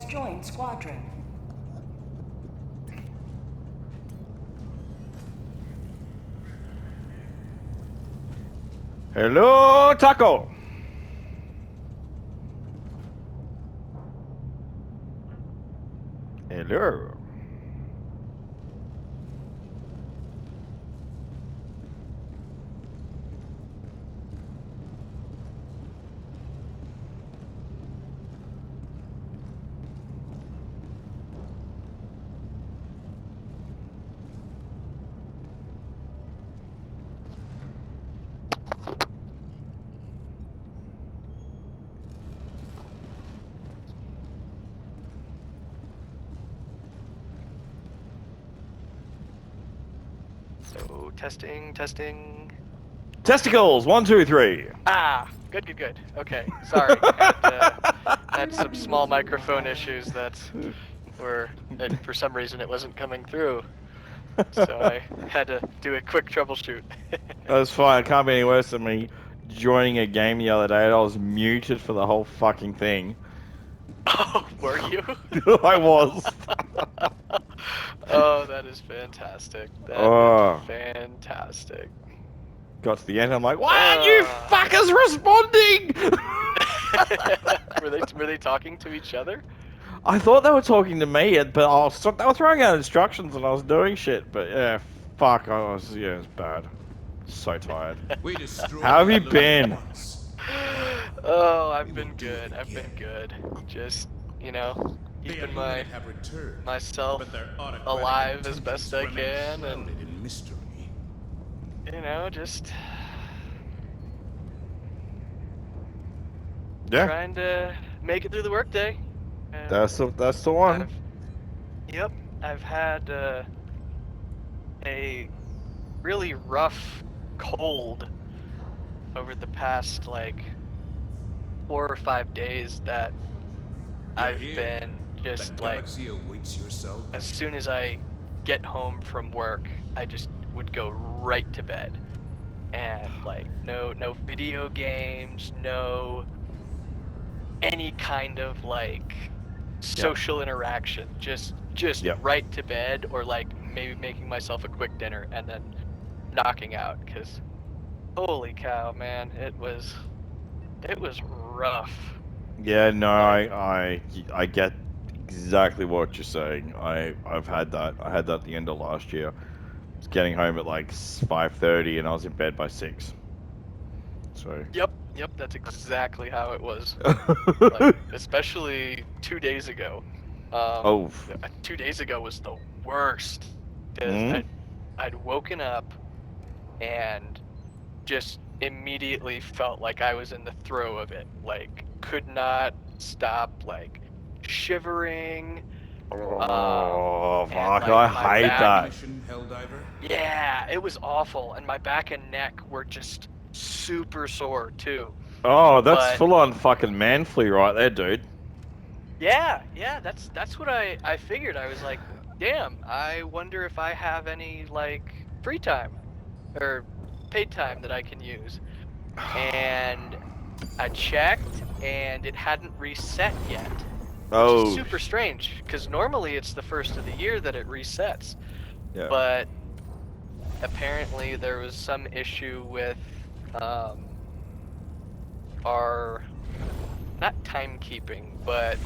joined squadron. Hello, Taco. Hello. So, testing. Testicles, 1, 2, 3. Ah, good. Okay, sorry. Had some small microphone issues that for some reason it wasn't coming through. So I had to do a quick troubleshoot. That's fine. It can't be any worse than me joining a game the other day and I was muted for the whole fucking thing. Oh, were you? I was. Oh, that is fantastic. That Oh. is fantastic. Got to the end, I'm like, why aren't you fuckers responding? Were they talking to each other? I thought they were talking to me, but they were throwing out instructions and I was doing shit. But yeah, fuck, it's bad. So tired. How have you been? Oh, I've been good. Just, keeping myself alive as best I can, and just Yeah, trying to make it through the workday. that's the one. I've had a really rough cold over the past 4 or 5 days that I've been just as soon as I get home from work, I just would go right to bed. And no video games, no any kind of social interaction, just Yep. right to bed, or maybe making myself a quick dinner and then knocking out, because holy cow, man, it was rough. Yeah, no, I get exactly what you're saying. I've had that. I had that at the end of last year. I was getting home at like 5:30 and I was in bed by 6. So. Yep, that's exactly how it was. Especially 2 days ago. Oh. 2 days ago was the worst, because Mm? I'd woken up and just immediately felt like I was in the throe of it. Could not stop shivering. Oh, And fuck! I my hate back. that. Yeah, it was awful, and my back and neck were just super sore too. Oh, that's But full on fucking man flu right there, dude. yeah, that's what I figured. I was like, damn, I wonder if I have any free time or paid time that I can use. And I checked, and it hadn't reset yet, which is Oh. super strange, because normally it's the first of the year that it resets. Yeah. But apparently there was some issue with our, not timekeeping, but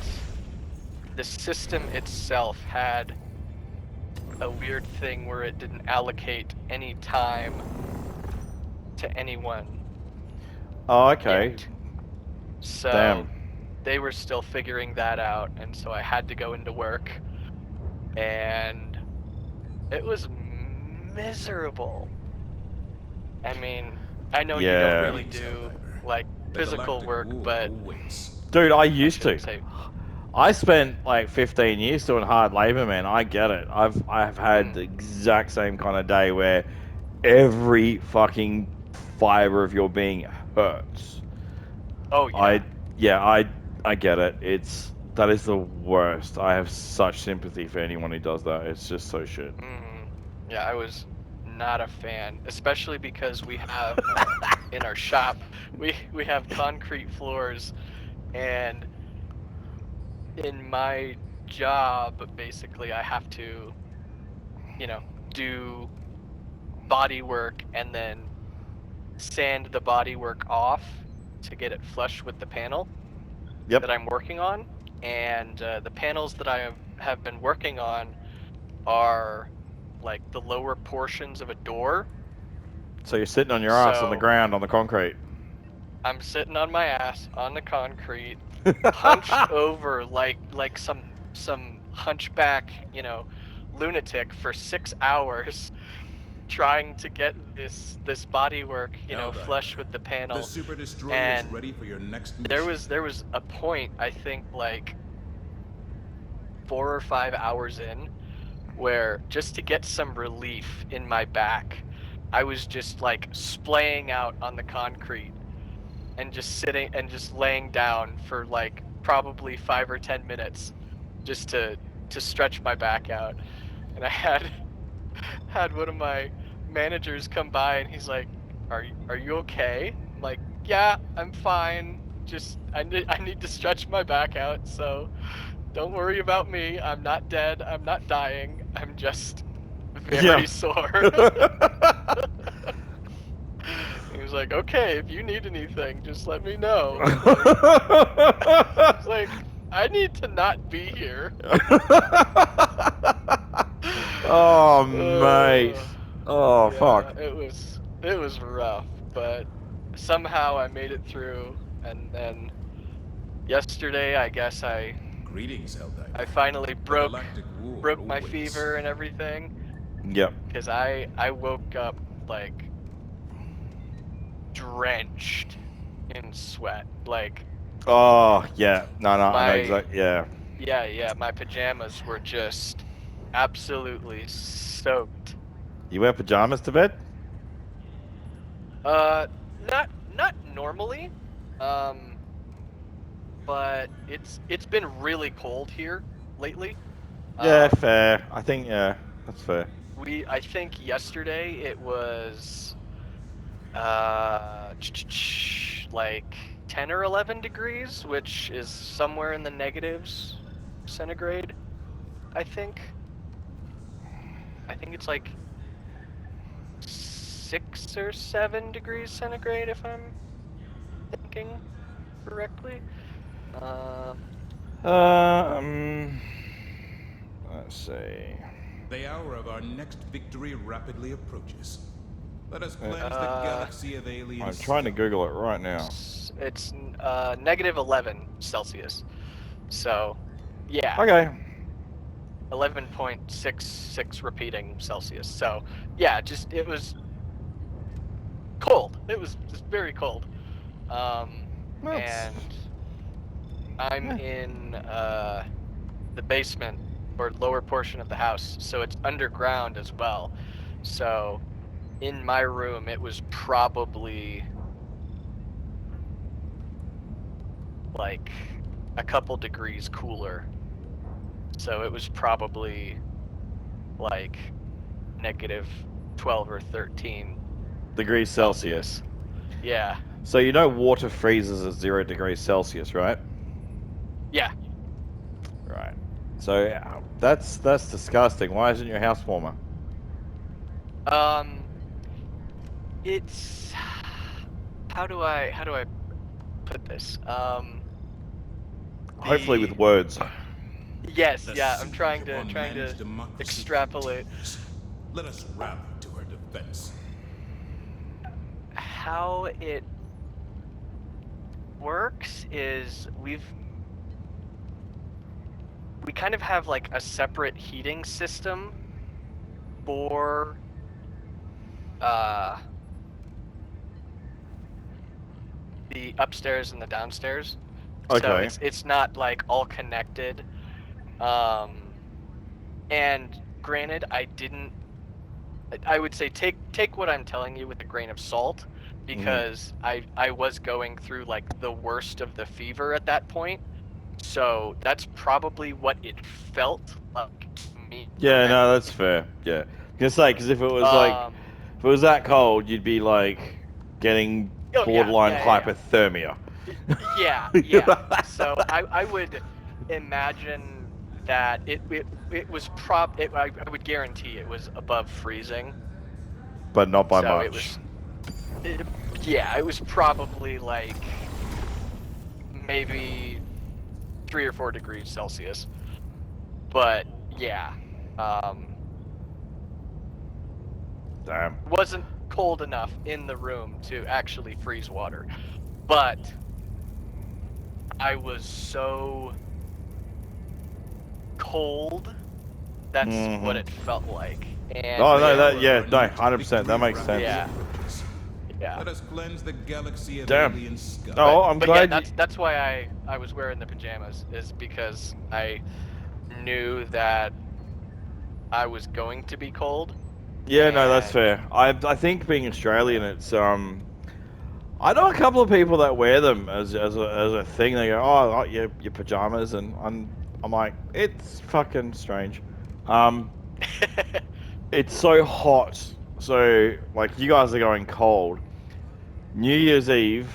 the system itself had a weird thing where it didn't allocate any time to anyone. Oh, okay. Yet. So Damn. they were still figuring that out, and so I had to go into work, and it was miserable. I mean, I know you don't really do physical work, but Dude, I I used to. shouldn't say. I spent like 15 years doing hard labor, man. I get it. I've had the exact same kind of day where every fucking fiber of your being hurts. Oh yeah. I get it. That is the worst. I have such sympathy for anyone who does that. It's just so shit. Yeah, I was not a fan, especially because we have in our shop we have concrete floors, and in my job, basically, I have to, do body work and then sand the body work off to get it flush with the panel Yep. that I'm working on. And the panels that I have been working on are like the lower portions of a door. So you're sitting on your ass on the So ground on the concrete. I'm sitting on my ass on the concrete, hunched over like some hunchback, lunatic for 6 hours trying to get this body work, flush with the The panel. Super Destroyer is And ready for your next there mission. was a point, I think like 4 or 5 hours in, where just to get some relief in my back, I was just like splaying out on the concrete and just sitting and just laying down for like probably 5 or 10 minutes just to stretch my back out. And I had one of my managers come by and he's like, "Are you okay?" I'm like, "Yeah, I'm fine. Just I need to stretch my back out, so don't worry about me. I'm not dead. I'm not dying. I'm just Yeah. very sore." He was like, "Okay, if you need anything, just let me know." It's like, I need to not be here. Oh, mate. Uh, Oh, yeah, fuck. it was rough, but somehow I made it through. And then yesterday, I guess Greetings, I Helldiver. finally A broke galactic war broke my awaits. fever and everything, Yep. because I woke up like drenched in sweat. Like Oh, yeah. No, no, I know my exactly. Yeah. yeah, my pajamas were just absolutely soaked. You wear pajamas to bed? Uh, not normally, um, but it's been really cold here lately. Yeah, Um, fair. I think, yeah, that's fair. I think yesterday it was uh like 10 or 11 degrees, which is somewhere in the negatives centigrade, I think. I think it's like 6 or 7 degrees centigrade, if I'm thinking correctly. Um, Um, let's see. The hour of our next victory rapidly approaches. Let us Uh, cleanse the uh, galaxy of alien I'm trying to scum. Google it right now. it's negative 11 Celsius. So, yeah, Okay. 11.66 repeating Celsius. So, yeah, just it was cold. It was just very cold. Um, That's, and I'm yeah. in the basement or lower portion of the house, so it's underground as well. So, in my room, it was probably like a couple degrees cooler. So it was probably like negative 12 or 13 Degrees Celsius. Celsius. Yeah. So you know water freezes at 0 degrees Celsius, right? Yeah. Right. So that's disgusting. Why isn't your house warmer? Um it's how do I put this? Hopefully with The words. yes, The yeah, I'm siege trying of to trying to unmanaged democracy extrapolate continues. Let us rally to her defense. how it works is we kind of have like a separate heating system for uh the upstairs and the downstairs. So Okay. it's not like all connected. Um and granted, I would say take what I'm telling you with a grain of salt, Mhm. because I was going through like the worst of the fever at that point. So that's probably what it felt like to me Yeah, remembering. no, that's fair. Yeah. Gonna say, because if it was like, Um if it was that cold, you'd be like getting oh yeah, borderline yeah, yeah, hypothermia. yeah. Yeah, yeah. So I would, imagine that it was I would guarantee it was above freezing. But not by So much. it was, yeah, it was probably like maybe 3 or 4 degrees Celsius. But yeah, Damn. wasn't cold enough in the room to actually freeze water. But I was so cold. That's what it felt like. And Oh no, The that hour yeah, of no, our next 100%. That victory makes sense. Yeah. approaches. yeah. Let us cleanse the galaxy of Damn. alien scum. Oh, I'm but glad. yeah, that's why I was wearing the pajamas, is because I knew that I was going to be cold. Yeah, no, that's And fair. I think being Australian, it's I know a couple of people that wear them as a thing. They go, oh, your pajamas, and I'm like, it's fucking strange. It's so hot. So like, you guys are going cold. New Year's Eve,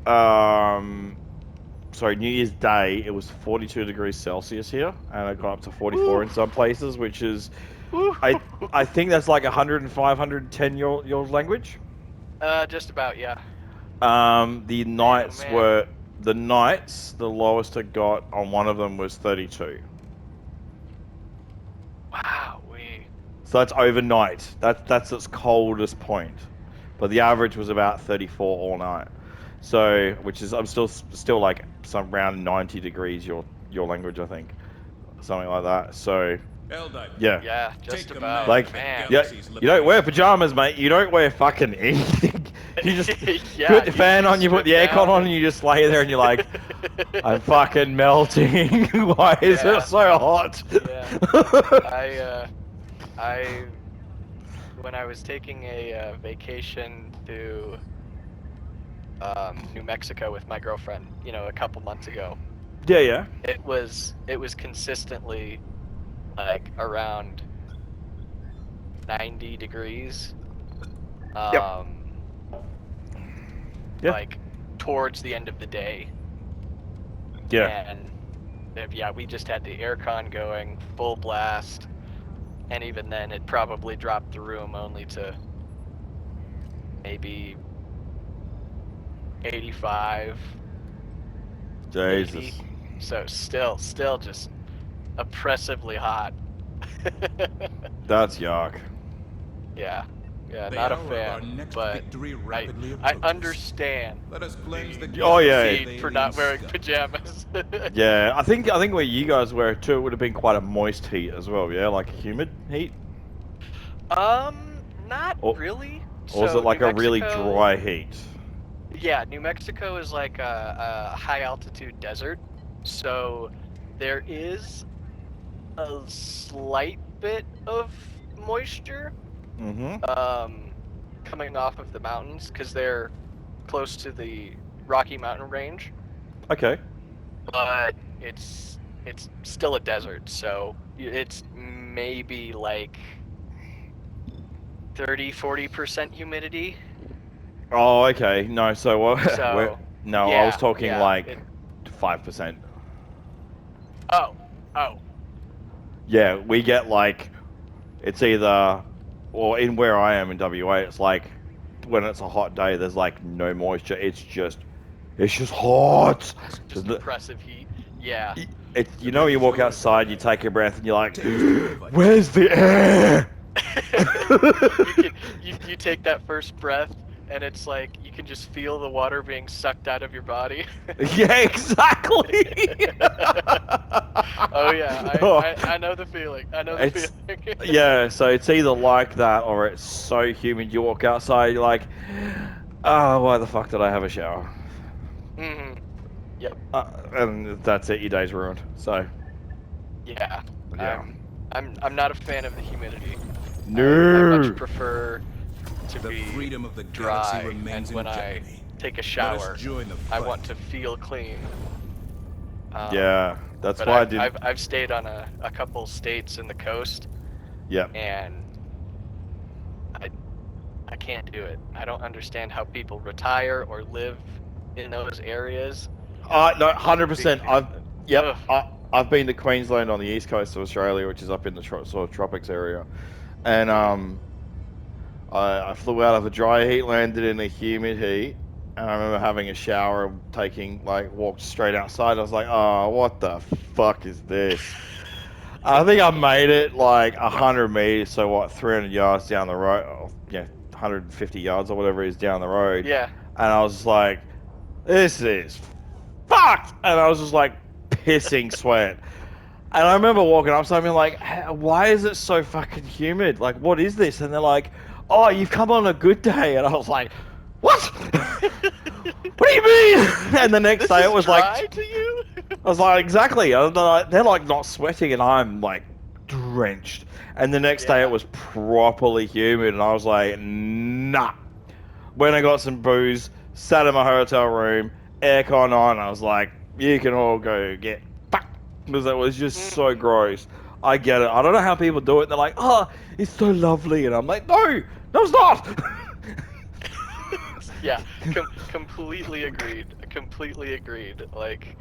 sorry, New Year's Day, it was 42 degrees Celsius here, and it got up to 44 in some places, which is, I think that's like 105, 110 your language. just about, yeah. The Man, oh nights man. were the lowest it got on one of them was 32. Wow, So that's overnight. That's its coldest point. But the average was about 34 all night. So, which is I'm still like some around 90 degrees your language, I think. Something like that. So, Helldiver, yeah. yeah, just take about, command of Like, the man. yeah, galaxy's you don't wear liberation. pajamas, mate. You don't wear fucking anything. You just Yeah, put the you fan on, you put strip the aircon down on, and you just lay there and you're like, I'm fucking melting. Why is Yeah. it so hot? Yeah. I when I was taking a vacation to New Mexico with my girlfriend, a couple months ago, Yeah, yeah. it was consistently like around 90 degrees. Yep. Yeah. Like towards the end of the day. Yeah. And yeah, we just had the aircon going full blast, and even then it probably dropped the room only to maybe 85, Jesus. 80. So still just oppressively hot. That's yuck. Yeah, The not a hour of our fan, next but victory I rapidly I approaches. understand Let us cleanse the the Oh, yeah. galaxy need of for alien not wearing scum. pajamas. Yeah, I think where you guys were too, it would have been quite a moist heat as well. Yeah, like a humid heat, Not or really. or was it So like New a really Mexico, dry heat? yeah, New Mexico is like a high altitude desert, so there is a slight bit of moisture Mm-hmm. coming off of the mountains because they're close to the Rocky Mountain range, Okay. but it's still a desert, so it's maybe like 30-40% humidity. Oh, okay. No, so what? So No, I was yeah, talking yeah. like 5%. Oh, oh, Yeah, we get like it's either, or in where I am in WA, it's like when it's a hot day, there's like no moisture. It's just hot. just oppressive heat. Yeah. It's The you walk Meteor outside, you Helldiver take a breath, and you're like, takes over where's the air? You take that first breath and it's like you can just feel the water being sucked out of your body. Yeah, exactly. Oh yeah, Oh, I know the feeling. I know the it's feeling. yeah. So it's either like that or it's so humid. You walk outside, you're like, oh, why the fuck did I have a shower? hmm Yep. And that's it. Your day's ruined. So Yeah. yeah. I'm not a fan of the humidity. I much No. prefer to The be freedom of the galaxy dry, and remains when in I jeopardy. take a Let us shower, join the I fight. want to feel clean. Yeah, that's But why I didn't. I've stayed on a couple states in the coast, Yeah. and I can't do it. I don't understand how people retire or live in those areas. No, Be- 100%. Ugh. I've been to Queensland on the east coast of Australia, which is up in the sort of tropics area, and I flew out of a dry heat, landed in a humid heat, and I remember having a shower, walked straight outside. I was like, oh, what the fuck is this? I think I made it like 100 meters, so what, 300 yards down the road, 150 yards or whatever it is down the road. Yeah. And I was just like, this is fucked! And I was just like pissing sweat. And I remember walking up to them and like, why is it so fucking humid? Like, what is this? And they're like, oh, you've come on a good day. And I was like, what? What do you mean? And the next day it was dry to you? I was like, exactly. They're like not sweating and I'm like drenched. And the next day it was properly humid and I was like, nah. When I got some booze, sat in my hotel room, aircon on, I was like, you can all go get fucked. Because it was just so gross. I get it. I don't know how people do it. They're like, oh, it's so lovely. And I'm like, no, it's not. Yeah, completely agreed. Completely agreed. Like,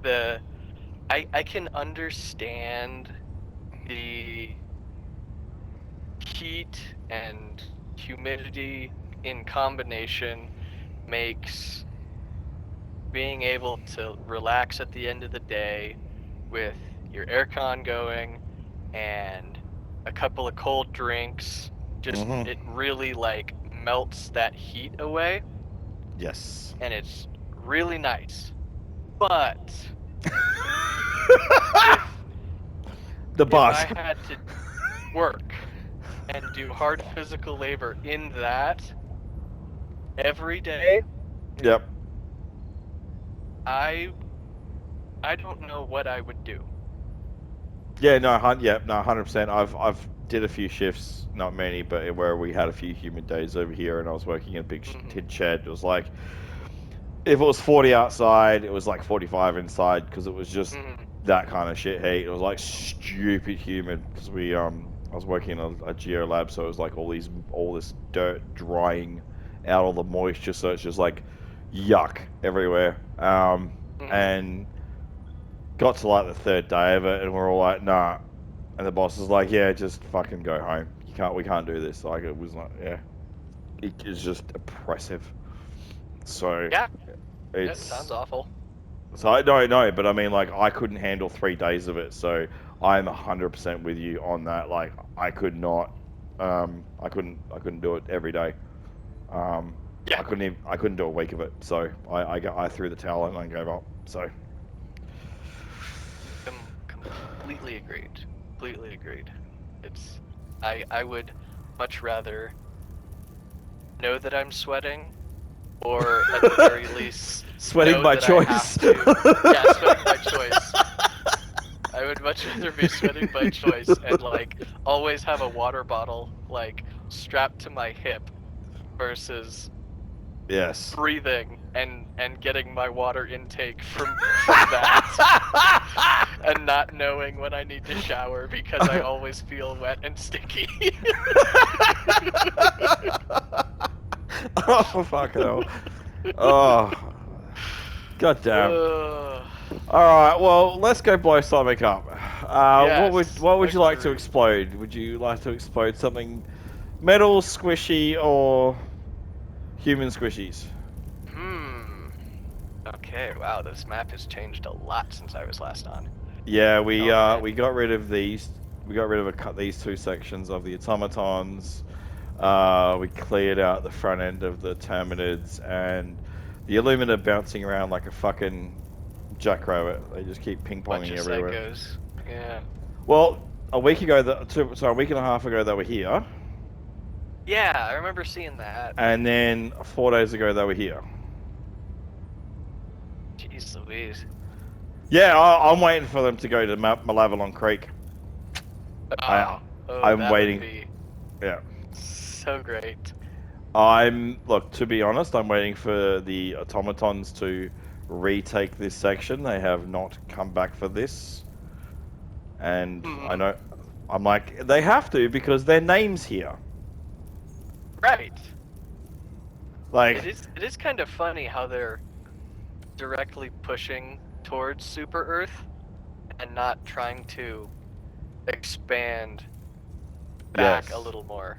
I can understand the heat and humidity in combination makes being able to relax at the end of the day with your aircon going and a couple of cold drinks, just it really like melts that heat away. Yes. And it's really nice. But if I had to work and do hard physical labor in that every day, Yep. I don't know what I would do. Yeah, no, 100%. I've did a few shifts, not many, but where we had a few humid days over here, and I was working in a big tin shed. It was like, if it was 40 outside, it was like 45 inside because it was just that kind of shit heat. It was like stupid humid because I was working in a geo lab, so it was like all this dirt drying out all the moisture, so it's just like yuck everywhere. And got to like the third day of it, and we're all like, nah. And the boss is like, yeah, just fucking go home. We can't do this. Like, it was like, yeah, it is just oppressive. So Yeah, it sounds awful. So I don't know, but I mean, like, I couldn't handle 3 days of it. So I'm 100% with you on that. Like, I could not, I couldn't do it every day. Yeah. I couldn't do a week of it. So I threw the towel and I gave up. So. Completely agreed. Completely agreed. I would much rather know that I'm sweating, or at the very least, sweating by choice. Sweating by choice. I would much rather be sweating by choice and like always have a water bottle like strapped to my hip versus breathing and getting my water intake from that and not knowing when I need to shower because I always feel wet and sticky. Oh, fucking hell. Oh, goddamn. Alright, well, let's go blow something up. What would you like to explode? Would you like to explode something metal, squishy, or human squishies? Okay, wow, this map has changed a lot since I was last on. Yeah, we got rid of these. We got rid of these 2 sections of the automatons. We cleared out the front end of the terminids, and the Illumina bouncing around like a fucking jackrabbit. They just keep ping-ponging everywhere. Psychos. Yeah. Well, a week and a half ago they were here. Yeah, I remember seeing that. And then 4 days ago they were here. Jeez Louise. Yeah, I'm waiting for them to go to Malavalon Creek. I'm waiting. Yeah. So great. Look, to be honest, I'm waiting for the automatons to retake this section. They have not come back for this. And I know, I'm like, they have to because their name's here. Right. Like, it is kind of funny how they're directly pushing towards Super Earth and not trying to expand back Yes. a little more.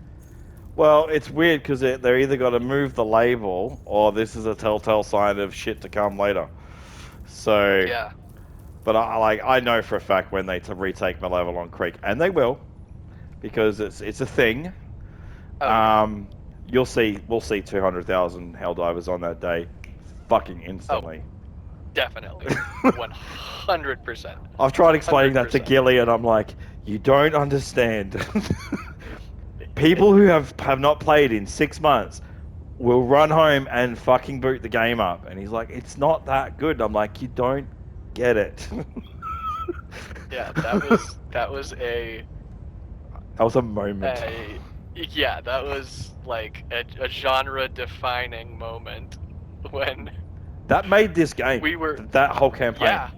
Well, it's weird because they're either got to move the label or this is a telltale sign of shit to come later. So, Yeah. but I know for a fact when they retake Malevelon Creek, and they will, because it's a thing. Oh yeah. We'll see 200,000 Helldivers on that day, fucking instantly. Definitely. 100%. I've tried explaining that to 100%. Gilly, and I'm like, you don't understand. People who have not played in 6 months will run home and fucking boot the game up. And he's like, it's not that good. I'm like, you don't get it. Yeah, that was a moment. yeah, that was like a genre-defining moment when That made this game. we were, That whole campaign. yeah,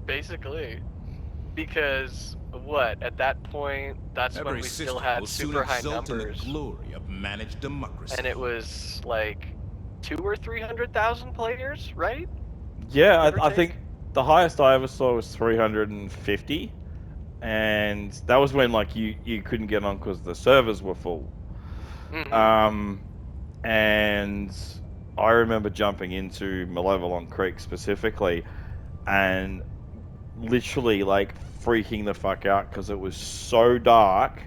basically, because what at that point, that's when Every we still system had will soon super high exult in the numbers, glory of managed democracy. and it was like 200,000 or 300,000 players, right? Yeah, Give or I take? think the highest I ever saw was 350. And that was when like you couldn't get on because the servers were full. Mm-hmm. And I remember jumping into Malevelon Creek specifically and literally like freaking the fuck out because it was so dark.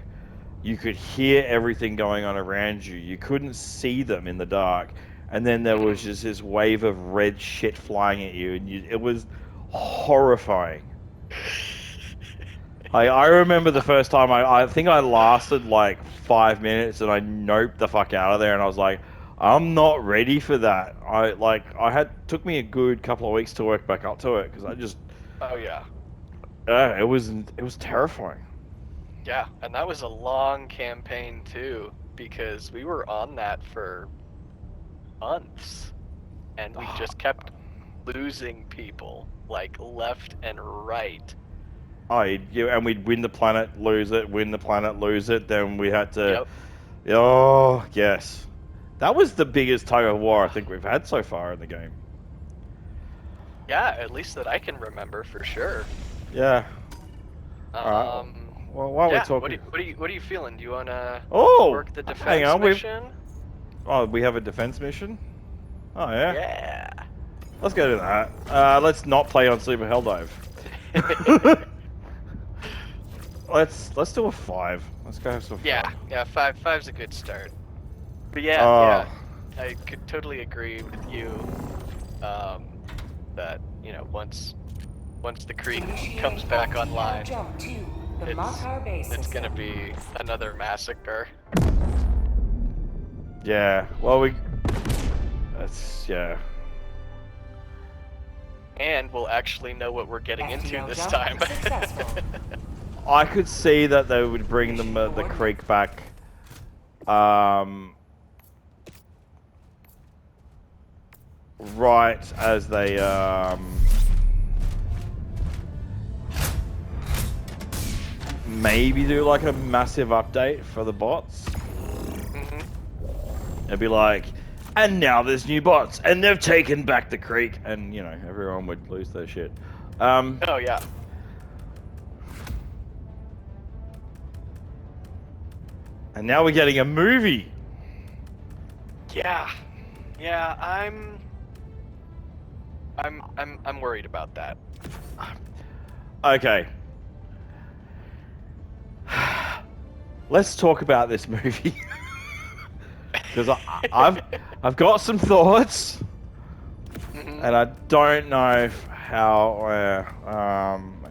You could hear everything going on around you. You couldn't see them in the dark. And then there was just this wave of red shit flying at you, and it was horrifying. I remember the first time I think I lasted like 5 minutes and I noped the fuck out of there, and I was like, I'm not ready for that. Took me a good couple of weeks to work back up to it because I just Oh yeah. it was terrifying. Yeah, and that was a long campaign too, because we were on that for months, and we just kept losing people, like left and right. And we'd win the planet, lose it, win the planet, lose it. Then we had to. Yep. Oh yes, that was the biggest tug of war I think we've had so far in the game. Yeah, at least that I can remember for sure. Yeah. All right. Well, while we're Yeah. talking, What are you feeling? Do you wanna oh, work the hang defense on, mission? we have a defense mission. Oh yeah. Yeah. Let's go to that. Let's not play on Super Helldive. let's do a 5. Let's go have some fun. Yeah. Five's a good start. But yeah, Oh. I could totally agree with you. That once the creek comes back online, Jump to the it's Matar base gonna system. be another massacre. Yeah. Well, that's yeah. And we'll actually know what we're getting into FTL this jump time. successful. I could see that they would bring the creek back. Right as they maybe do like a massive update for the bots. It'd be like, and now there's new bots, and they've taken back the creek, and everyone would lose their shit. Oh yeah. And now we're getting a movie. Yeah. I'm worried about that. Okay. Let's talk about this movie. Because I've got some thoughts, and I don't know how. Hang on, we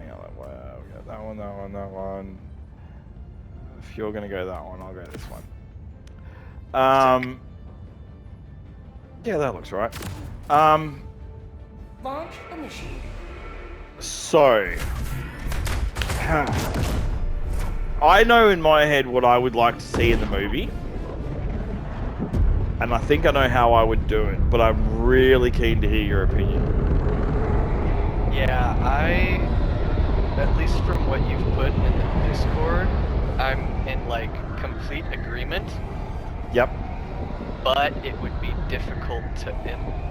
got that one. If you're gonna go that one, I'll go this one. Yeah, that looks right. Launch initiated. So, I know in my head what I would like to see in the movie. And I think I know how I would do it, but I'm really keen to hear your opinion. Yeah, at least from what you've put in the Discord, I'm in like complete agreement. Yep. But it would be difficult to implement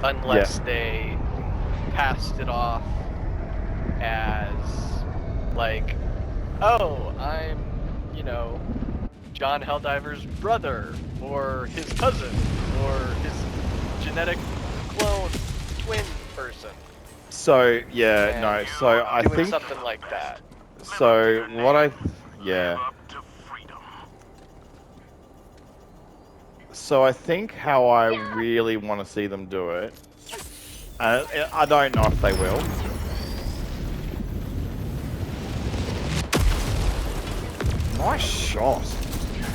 unless they passed it off as like, oh, I'm, you know, John Helldiver's brother, or his cousin, or his genetic clone twin person. So yeah, And no. So I doing think. something like that. So what I, yeah. So I think how I really want to see them do it. I don't know if they will. Nice shot.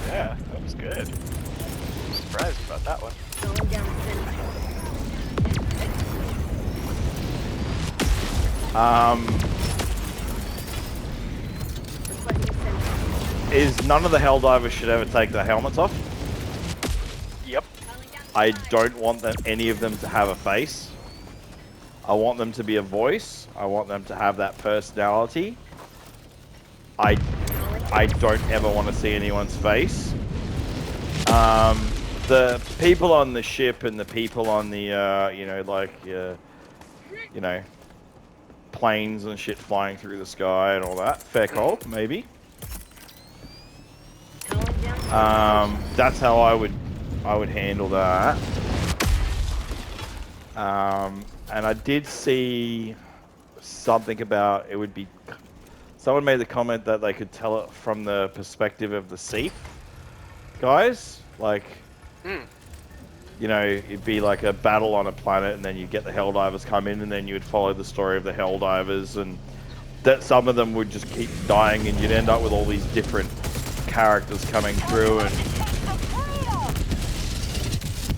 Yeah, that was good. I'm surprised about that one. Going down the center. Requesting sentry. Is none of the Helldivers should ever take their helmets off. Yep. I don't want any of them to have a face. I want them to be a voice. I want them to have that personality. I don't ever want to see anyone's face. The people on the ship and the people on the, you know, like, you know, planes and shit flying through the sky and all that. Fair call, maybe. Calling down. That's how I would handle that. And I did see something about it would be. Someone made the comment that they could tell it from the perspective of the Seath guys. Like, you know, it'd be like a battle on a planet, and then you get the Helldivers come in, and then you would follow the story of the Helldivers, and that some of them would just keep dying, and you'd end up with all these different characters coming through, and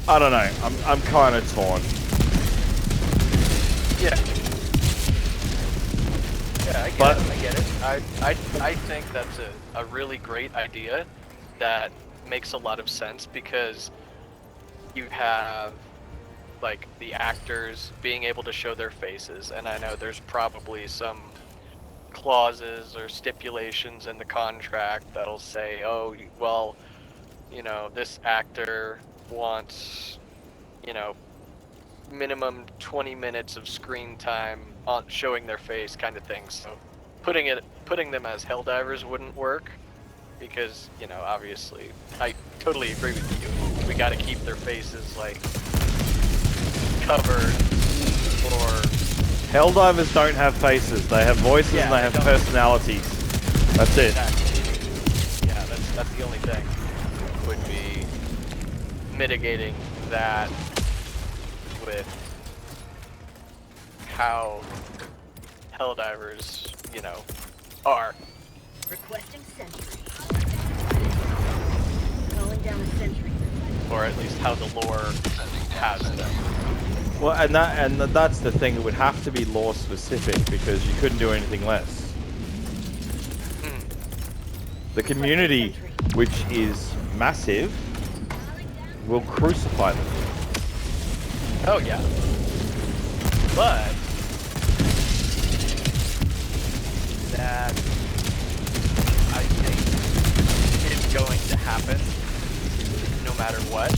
I don't know. I'm kind of torn. Yeah. Yeah, I get it. I think that's a really great idea that makes a lot of sense, because you have like the actors being able to show their faces, and I know there's probably some clauses or stipulations in the contract that'll say, oh, well, you know, this actor wants, you know, minimum 20 minutes of screen time on showing their face, kind of thing. So putting them as Helldivers wouldn't work, because, you know, obviously I totally agree with you. We got to keep their faces like covered, or Helldivers don't have faces. They have voices, Yeah, and they they have don't. personalities. That's it. Exactly. Yeah, that's the only thing would be mitigating that with how Helldivers, you know, are. Requesting sentry. Calling down a sentry. Or at least how the lore has them. Well, and that's the thing. It would have to be lore specific, because you couldn't do anything less. The community, which is massive, will crucify them. Oh yeah. But that, I think, is going to happen no matter what,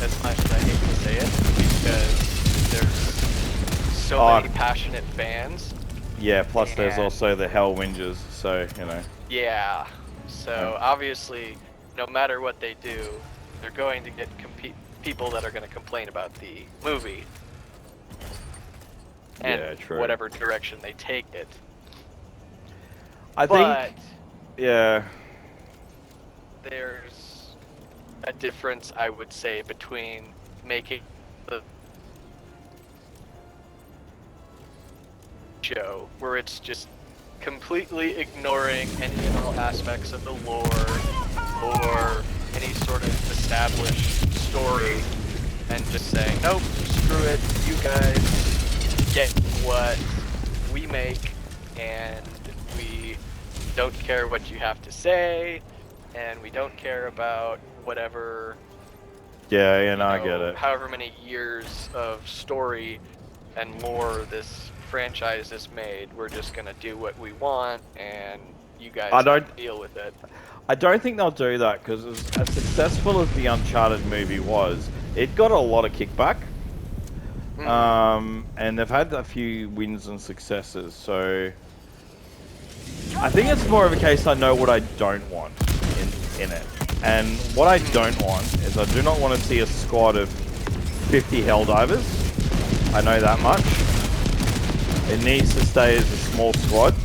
as much as I hate to say it, because there's so many passionate fans. Yeah, plus there's And- also the Hell Whingers, so, you know. Yeah. So obviously, no matter what they do, they're going to get people that are going to complain about the movie. And Yeah, true. whatever direction they take it. I But think, yeah. there's a difference, I would say, between making the show where it's just completely ignoring any and all aspects of the lore or any sort of established story, and just saying, nope, screw it, you guys get what we make, and we don't care what you have to say, and we don't care about whatever, Yeah, and you I know, get it. however many years of story and lore this franchise has made. We're just gonna do what we want, and you guys have to deal with it. I don't think they'll do that, because as successful as the Uncharted movie was, it got a lot of kickback. And they've had a few wins and successes, so I think it's more of a case I know what I don't want in it. And what I don't want is I do not want to see a squad of 50 Helldivers. I know that much. It needs to stay as a small squad,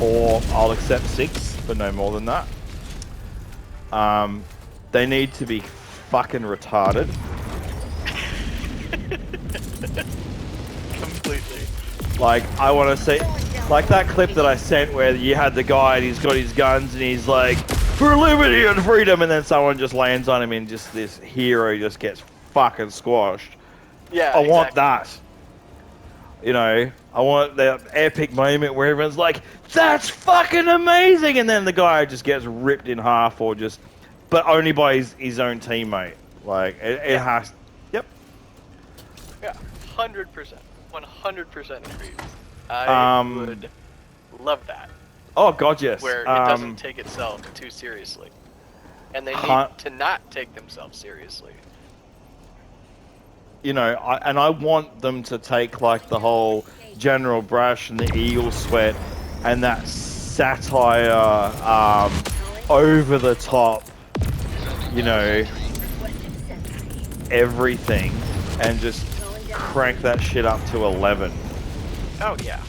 or I'll accept 6, but no more than that. They need to be fucking retarded. Completely. Like, I want to see, like that clip that I sent where you had the guy and he's got his guns and he's like, for liberty and freedom, and then someone just lands on him and just this hero just gets fucking squashed. Yeah, I want exactly. that. You know, I want that epic moment where everyone's like, that's fucking amazing, and then the guy just gets ripped in half, or just, but only by his own teammate. Like, it has, yep. Yeah, 100%. 100% agree. I would love that. Oh god, yes. Where it doesn't take itself too seriously. And they need to not take themselves seriously. You know, I want them to take like the whole General Brash and the Eagle Sweat and that satire, over the top, you know, everything, and just crank that shit up to 11. Oh yeah.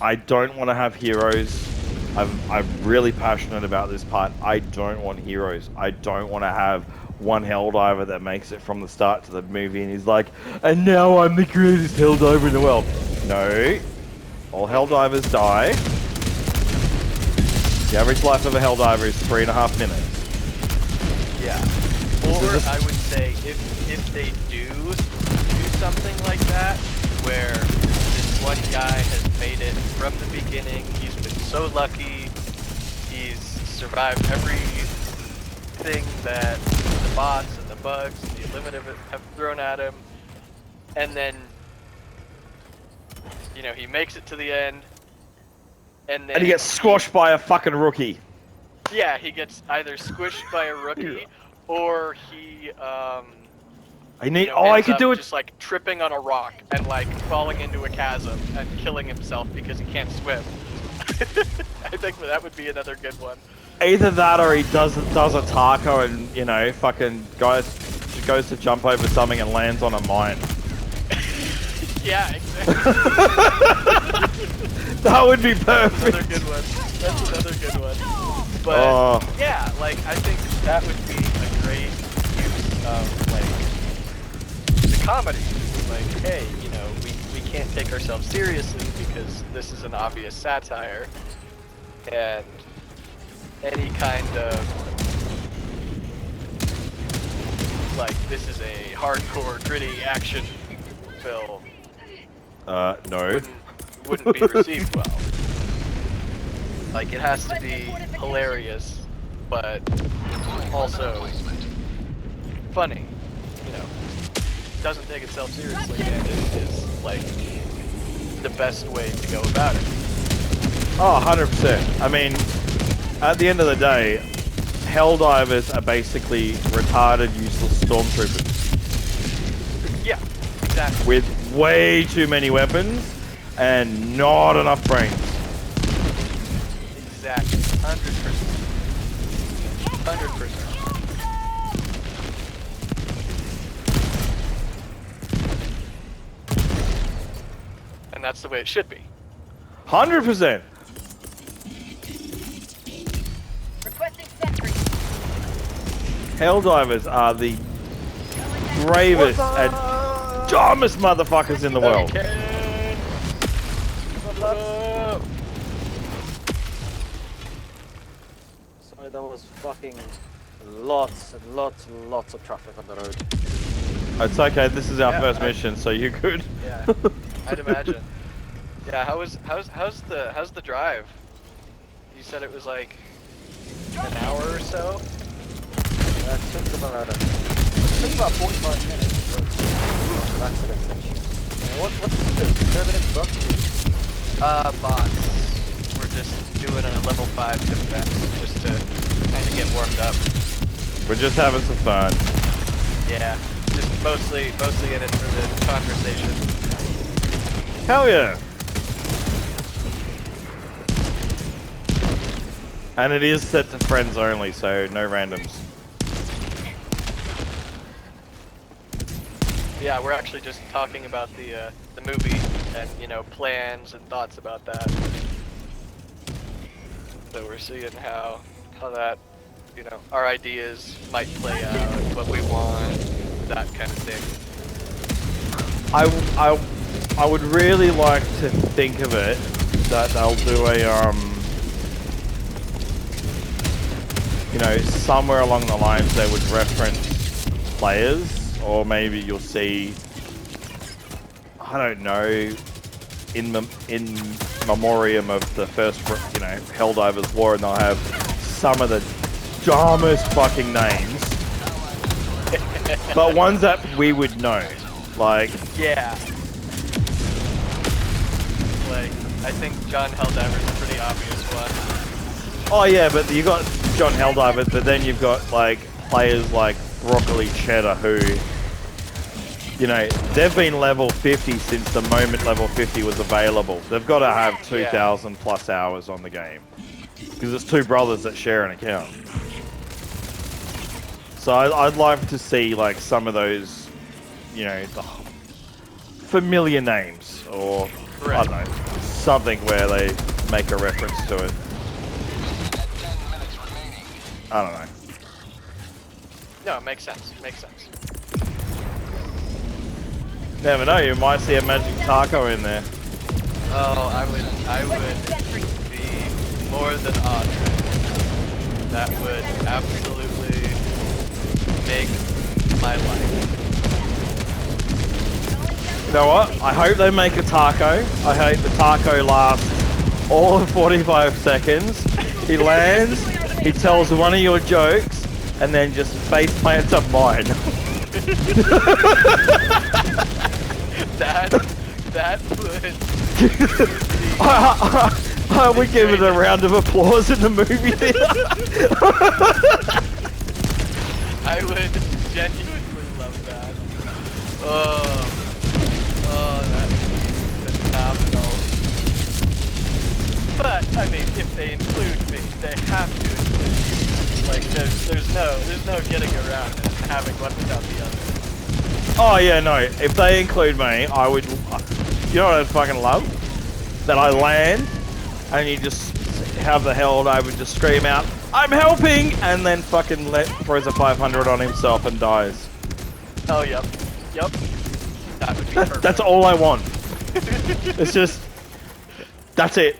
I don't want to have heroes. I'm really passionate about this part. I don't want heroes. I don't want to have one Helldiver that makes it from the start to the movie and he's like, and now I'm the greatest Helldiver in the world. No. All Helldivers die. The average life of a Helldiver is 3.5 minutes. Yeah. Or I would say if they do something like that, where this one guy has made it from the beginning, he's been so lucky, he's survived everything that the bots and the bugs and the Unlimited have thrown at him, and then, you know, he makes it to the end, and then... And he gets squashed by a fucking rookie. Yeah, he gets either squished by a rookie, or he, I could do it. Just like tripping on a rock and like falling into a chasm and killing himself because he can't swim. I think that would be another good one. Either that or he does a taco and, you know, fucking goes to jump over something and lands on a mine. Yeah, exactly. That would be perfect. Another good one. That's another good one. But yeah, like I think that would be a great use of like the comedy. Like, hey, you know, we can't take ourselves seriously because this is an obvious satire, and any kind of like this is a hardcore, gritty action film. No. Wouldn't be received well. Like, it has to be hilarious, but also funny. You know, doesn't take itself seriously, and it is like the best way to go about it. Oh, 100%. I mean, at the end of the day, Helldivers are basically retarded, useless stormtroopers. Yeah, exactly. With way too many weapons and not enough brains. Exactly. 100%. 100%. And that's the way it should be. 100%. Requesting sentry. Helldivers are the bravest and dumbest motherfuckers in the world. Sorry, there was fucking lots and lots and lots of traffic on the road. It's okay, this is our first mission, so you're good. Yeah, I'd imagine. Yeah, how's the drive? You said it was like an hour or so? Yeah, it took about 45 minutes for an accident section. What's this? Permanent bug? Bots. We're just doing a level 5 defense just to kind of get warmed up. We're just having some fun. Yeah, just mostly in it for the conversation. Hell yeah. And it is set to friends only, so no randoms. Yeah, we're actually just talking about the movie and, you know, plans and thoughts about that. So we're seeing how that, you know, our ideas might play out, what we want, that kind of thing. I would really like to think of it that they'll do a you know, somewhere along the lines they would reference players, or maybe you'll see, I don't know, in memoriam of the first, you know, Helldivers War, and they'll have some of the dumbest fucking names, but ones that we would know, like. Yeah. Like, I think John Helldiver's a pretty obvious one. Oh yeah, but you got John Helldivers, but then you've got like players like Broccoli Cheddar who, you know, they've been level 50 since the moment level 50 was available. They've got to have 2,000 plus hours on the game. Because it's two brothers that share an account. So I'd like to see like some of those, you know, the familiar names, or I don't know, something where they make a reference to it. I don't know. No, it makes sense. Makes sense. Never know, you might see a magic taco in there. Oh, I would be more than honored. That would absolutely make my life. You know what? I hope they make a taco. I hope the taco lasts all of 45 seconds. He lands, he tells one of your jokes, and then just face plants on mine. That would... I would give it a round of applause in the movie theater. I would genuinely love that. Oh, that's phenomenal. But I mean, if they include me, they have to include you. Like, there's no getting around it, having one without the other. Oh yeah, no. If they include me, I would. You know what I'd fucking love? That I land, and you just have the Helldiver just scream out, "I'm helping!" and then fucking throws a 500 on himself and dies. Oh, yep. That would be perfect. That's all I want. It's just. That's it.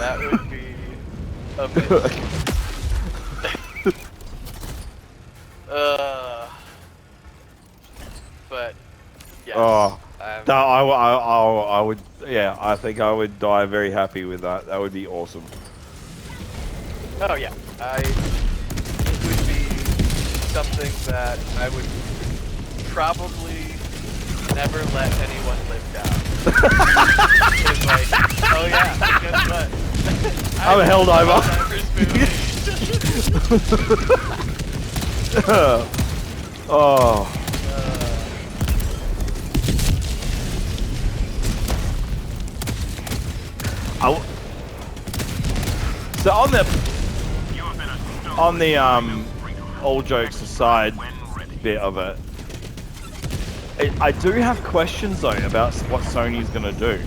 That would be amazing. But yes. Oh, no, I would. Yeah, I think I would die very happy with that. That would be awesome. Oh yeah, it would be something that I would probably never let anyone live down. It's like, oh yeah, guess what? I'm a Helldiver. Oh. So on the all jokes aside bit of it, I do have questions though about what Sony's gonna do,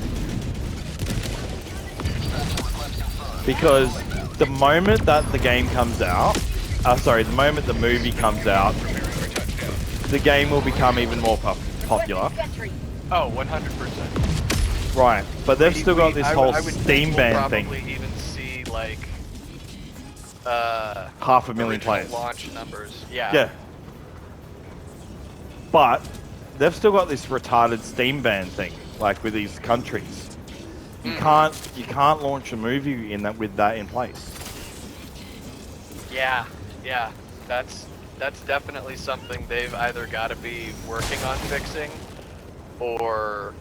because the moment that the game comes out, the moment the movie comes out, the game will become even more popular. Oh, 100%. Right, but they've still got this whole Steam ban thing. Probably even see like 500,000 players. Launch numbers. Yeah. Yeah. But they've still got this retarded Steam ban thing, like with these countries. You can't launch a movie with that in place. Yeah. That's definitely something they've either got to be working on fixing, or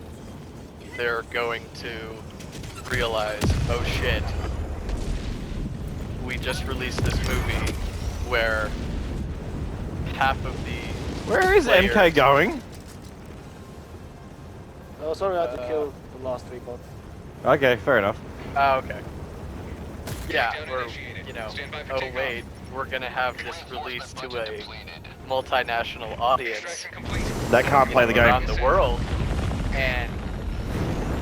they're going to realize, oh shit, we just released this movie where half of the Where is players... MK going? Oh, sorry, I had to kill the last 3 bots. Okay, fair enough. Oh, okay. Yeah, or, you know, oh wait, we're gonna have this released to a multinational audience That can't play the game. around the world, and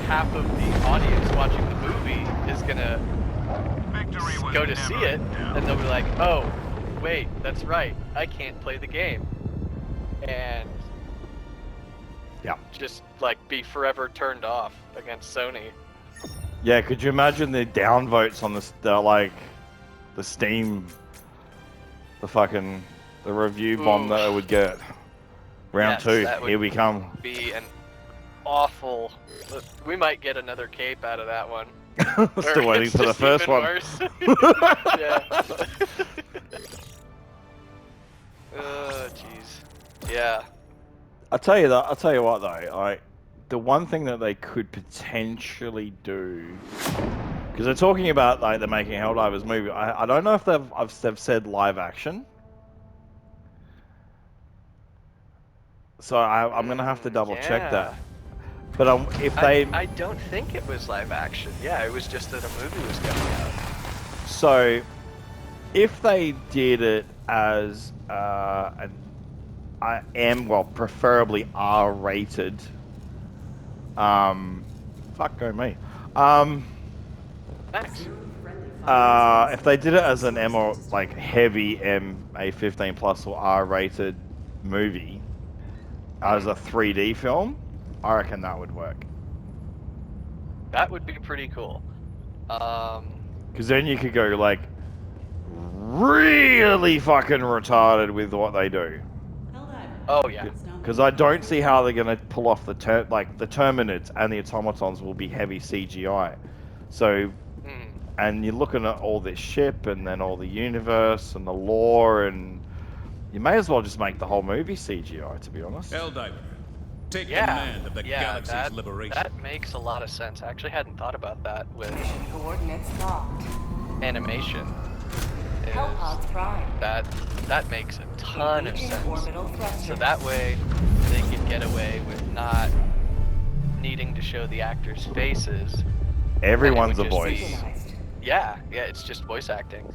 half of the audience watching the movie is gonna go to see it, and they'll be like, oh, wait, that's right, I can't play the game. And Yeah. just, like, be forever turned off against Sony. Yeah, could you imagine the downvotes on the Steam, the review bomb that it would get? Round Yes, 2, that would here we come. Be an awful. We might get another cape out of that one. Still waiting for the first one. Yeah. Oh, jeez. Yeah. I'll tell you what though, the one thing that they could potentially do, because they're talking about like they're making Helldivers movie. I don't know if they've said live action. So I'm gonna have to double check that. But if they, I don't think it was live action. Yeah, it was just that a movie was coming out. So if they did it as preferably R-rated. Fuck go me. Thanks. If they did it as an M or like heavy MA15 plus or R-rated movie as a 3D film, I reckon that would work. That would be pretty cool. Because then you could go like really fucking retarded with what they do. Oh yeah. Because I don't see how they're gonna pull off the Terminids and the Automatons will be heavy CGI. So, and you're looking at all this ship and then all the universe and the lore, and you may as well just make the whole movie CGI, to be honest. Helldiver, take command of the galaxy's liberation. That makes a lot of sense. I actually hadn't thought about that with Mission coordinates locked. animation. Hellpods prime. That makes a ton of Engaging sense. orbital thrusters. So that way they could get away with not needing to show the actors' faces. Everyone's a And it would voice. just be- yeah, it's just voice acting.